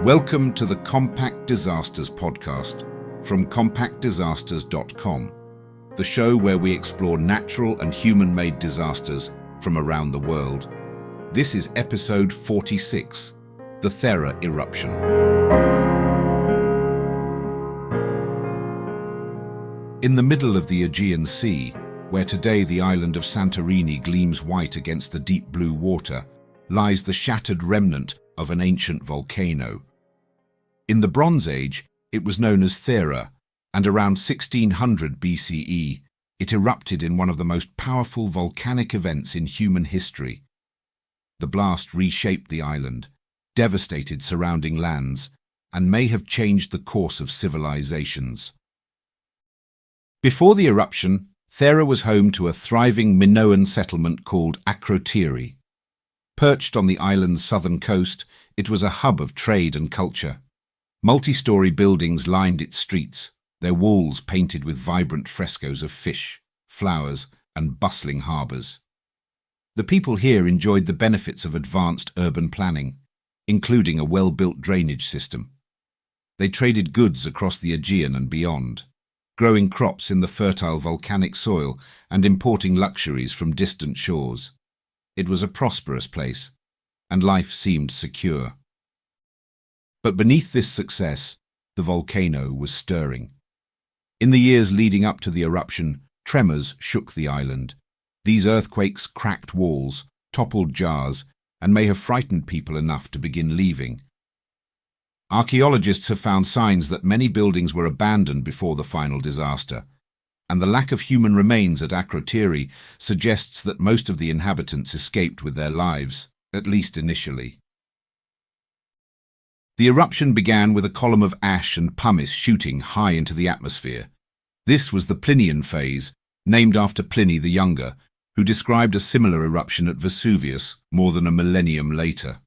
Welcome to the Compact Disasters podcast from compactdisasters.com, the show where we explore natural and human-made disasters from around the world. This is episode 46, the Thera Eruption. In the middle of the Aegean Sea, where today the island of Santorini gleams white against the deep blue water, lies the shattered remnant of an ancient volcano. In the Bronze Age, it was known as Thera, and around 1600 BCE, it erupted in one of the most powerful volcanic events in human history. The blast reshaped the island, devastated surrounding lands, and may have changed the course of civilisations. Before the eruption, Thera was home to a thriving Minoan settlement called Akrotiri. Perched on the island's southern coast, it was a hub of trade and culture. Multi-story buildings lined its streets, their walls painted with vibrant frescoes of fish, flowers, and bustling harbours. The people here enjoyed the benefits of advanced urban planning, including a well-built drainage system. They traded goods across the Aegean and beyond, growing crops in the fertile volcanic soil and importing luxuries from distant shores. It was a prosperous place, and life seemed secure. But beneath this success, the volcano was stirring. In the years leading up to the eruption, tremors shook the island. These earthquakes cracked walls, toppled jars, and may have frightened people enough to begin leaving. Archaeologists have found signs that many buildings were abandoned before the final disaster, and the lack of human remains at Akrotiri suggests that most of the inhabitants escaped with their lives, at least initially. The eruption began with a column of ash and pumice shooting high into the atmosphere. This was the Plinian phase, named after Pliny the Younger, who described a similar eruption at Vesuvius more than a millennium later.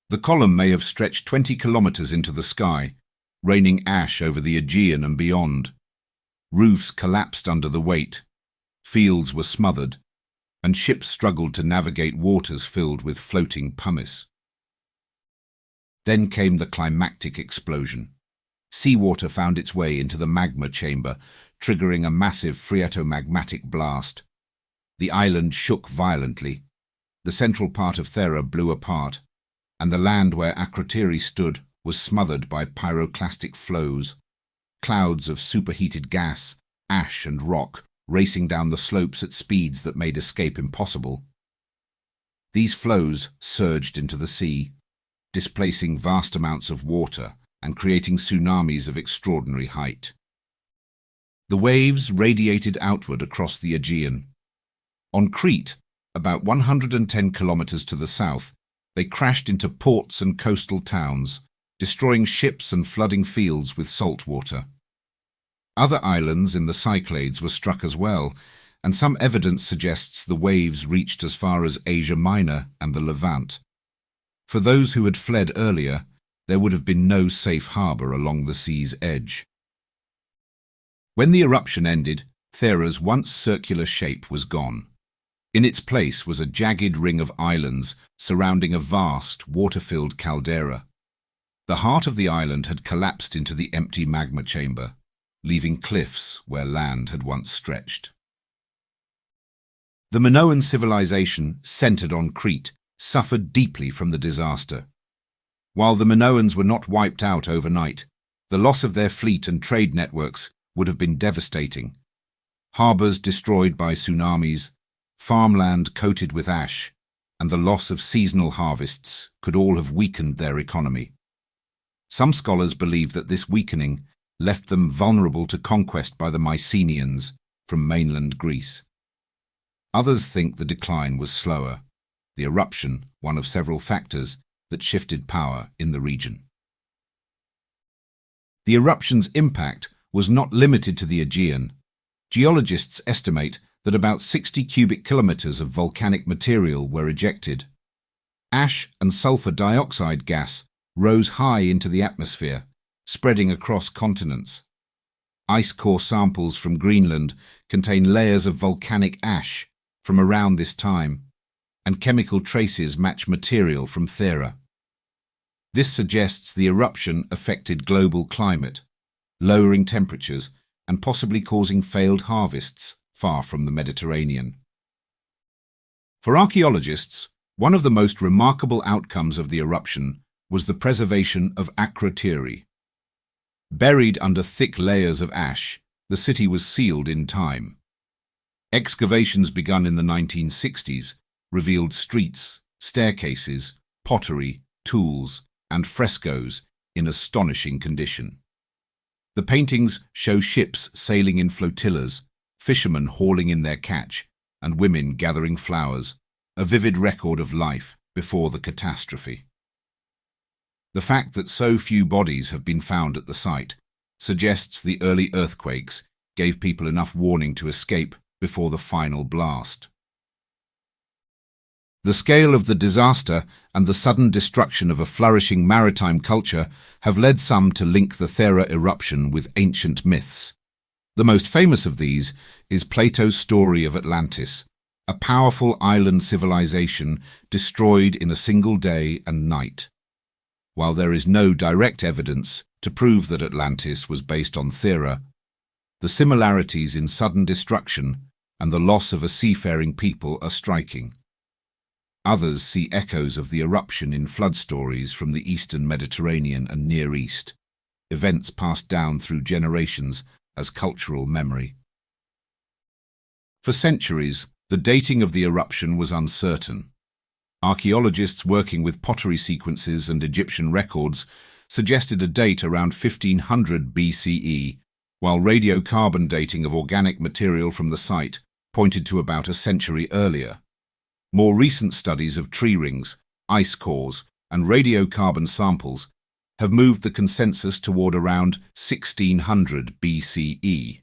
The column may have stretched 20 kilometers into the sky, raining ash over the Aegean and beyond. Roofs collapsed under the weight, fields were smothered, and ships struggled to navigate waters filled with floating pumice. Then came the climactic explosion. Seawater found its way into the magma chamber, triggering a massive phreatomagmatic blast. The island shook violently. The central part of Thera blew apart, and the land where Akrotiri stood was smothered by pyroclastic flows. Clouds of superheated gas, ash and rock racing down the slopes at speeds that made escape impossible. These flows surged into the sea, displacing vast amounts of water and creating tsunamis of extraordinary height. The waves radiated outward across the Aegean. On Crete, about 110 kilometers to the south, they crashed into ports and coastal towns, destroying ships and flooding fields with salt water. Other islands in the Cyclades were struck as well, and some evidence suggests the waves reached as far as Asia Minor and the Levant. For those who had fled earlier, there would have been no safe harbour along the sea's edge. When the eruption ended, Thera's once circular shape was gone. In its place was a jagged ring of islands surrounding a vast, water-filled caldera. The heart of the island had collapsed into the empty magma chamber, leaving cliffs where land had once stretched. The Minoan civilization, centered on Crete, suffered deeply from the disaster. While the Minoans were not wiped out overnight, the loss of their fleet and trade networks would have been devastating. Harbours destroyed by tsunamis, farmland coated with ash, and the loss of seasonal harvests could all have weakened their economy. Some scholars believe that this weakening left them vulnerable to conquest by the Mycenaeans from mainland Greece. Others think the decline was slower, the eruption one of several factors that shifted power in the region. The eruption's impact was not limited to the Aegean. Geologists estimate that about 60 cubic kilometers of volcanic material were ejected. Ash and sulfur dioxide gas rose high into the atmosphere, spreading across continents. Ice core samples from Greenland contain layers of volcanic ash from around this time, and chemical traces match material from Thera. This suggests the eruption affected global climate, lowering temperatures and possibly causing failed harvests far from the Mediterranean. For archaeologists, one of the most remarkable outcomes of the eruption was the preservation of Akrotiri. Buried under thick layers of ash, the city was sealed in time. Excavations begun in the 1960s revealed streets, staircases, pottery, tools, and frescoes in astonishing condition. The paintings show ships sailing in flotillas, fishermen hauling in their catch, and women gathering flowers, a vivid record of life before the catastrophe. The fact that so few bodies have been found at the site suggests the early earthquakes gave people enough warning to escape before the final blast. The scale of the disaster and the sudden destruction of a flourishing maritime culture have led some to link the Thera eruption with ancient myths. The most famous of these is Plato's story of Atlantis, a powerful island civilization destroyed in a single day and night. While there is no direct evidence to prove that Atlantis was based on Thera, the similarities in sudden destruction and the loss of a seafaring people are striking. Others see echoes of the eruption in flood stories from the eastern Mediterranean and Near East, events passed down through generations as cultural memory. For centuries, the dating of the eruption was uncertain. Archaeologists working with pottery sequences and Egyptian records suggested a date around 1500 BCE, while radiocarbon dating of organic material from the site pointed to about a century earlier. More recent studies of tree rings, ice cores, and radiocarbon samples have moved the consensus toward around 1600 BCE.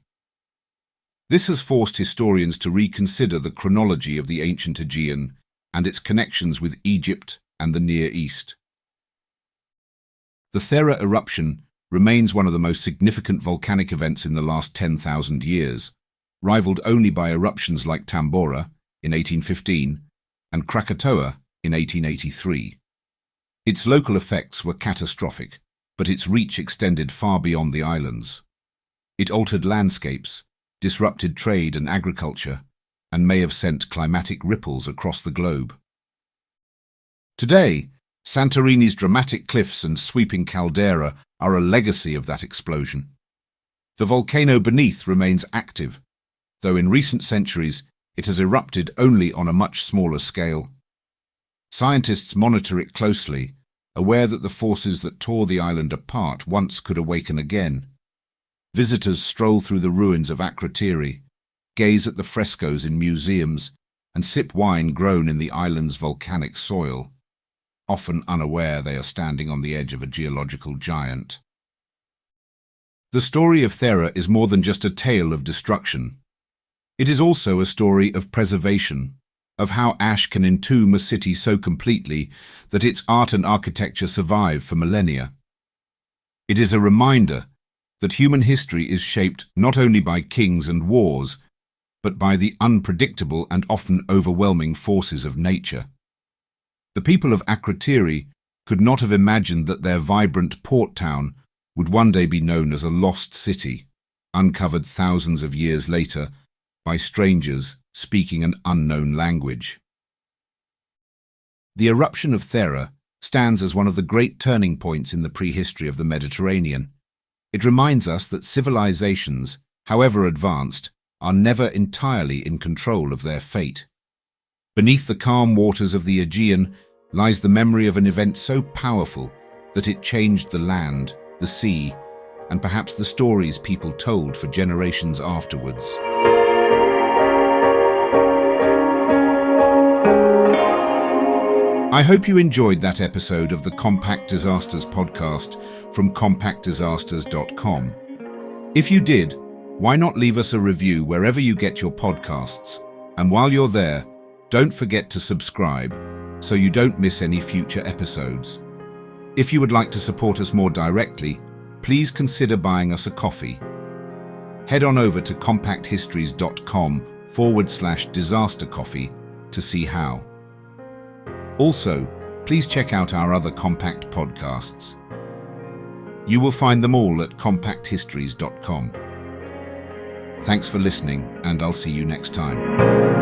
This has forced historians to reconsider the chronology of the ancient Aegean and its connections with Egypt and the Near East. The Thera eruption remains one of the most significant volcanic events in the last 10,000 years, rivaled only by eruptions like Tambora in 1815 and Krakatoa in 1883. Its local effects were catastrophic, but its reach extended far beyond the islands. It altered landscapes, disrupted trade and agriculture, and may have sent climatic ripples across the globe. Today, Santorini's dramatic cliffs and sweeping caldera are a legacy of that explosion. The volcano beneath remains active, though in recent centuries it has erupted only on a much smaller scale. Scientists monitor it closely, aware that the forces that tore the island apart once could awaken again. Visitors stroll through the ruins of Akrotiri, gaze at the frescoes in museums, and sip wine grown in the island's volcanic soil, often unaware they are standing on the edge of a geological giant. The story of Thera is more than just a tale of destruction. It is also a story of preservation, of how ash can entomb a city so completely that its art and architecture survive for millennia. It is a reminder that human history is shaped not only by kings and wars, but by the unpredictable and often overwhelming forces of nature. The people of Akrotiri could not have imagined that their vibrant port town would one day be known as a lost city, uncovered thousands of years later by strangers speaking an unknown language. The eruption of Thera stands as one of the great turning points in the prehistory of the Mediterranean. It reminds us that civilisations, however advanced, are never entirely in control of their fate. Beneath the calm waters of the Aegean lies the memory of an event so powerful that it changed the land, the sea, and perhaps the stories people told for generations afterwards. I hope you enjoyed that episode of the Compact Disasters podcast from compactdisasters.com. If you did, why not leave us a review wherever you get your podcasts? And while you're there, don't forget to subscribe so you don't miss any future episodes. If you would like to support us more directly, please consider buying us a coffee. Head on over to compacthistories.com/disaster coffee to see how. Also, please check out our other compact podcasts. You will find them all at compacthistories.com. Thanks for listening, and I'll see you next time.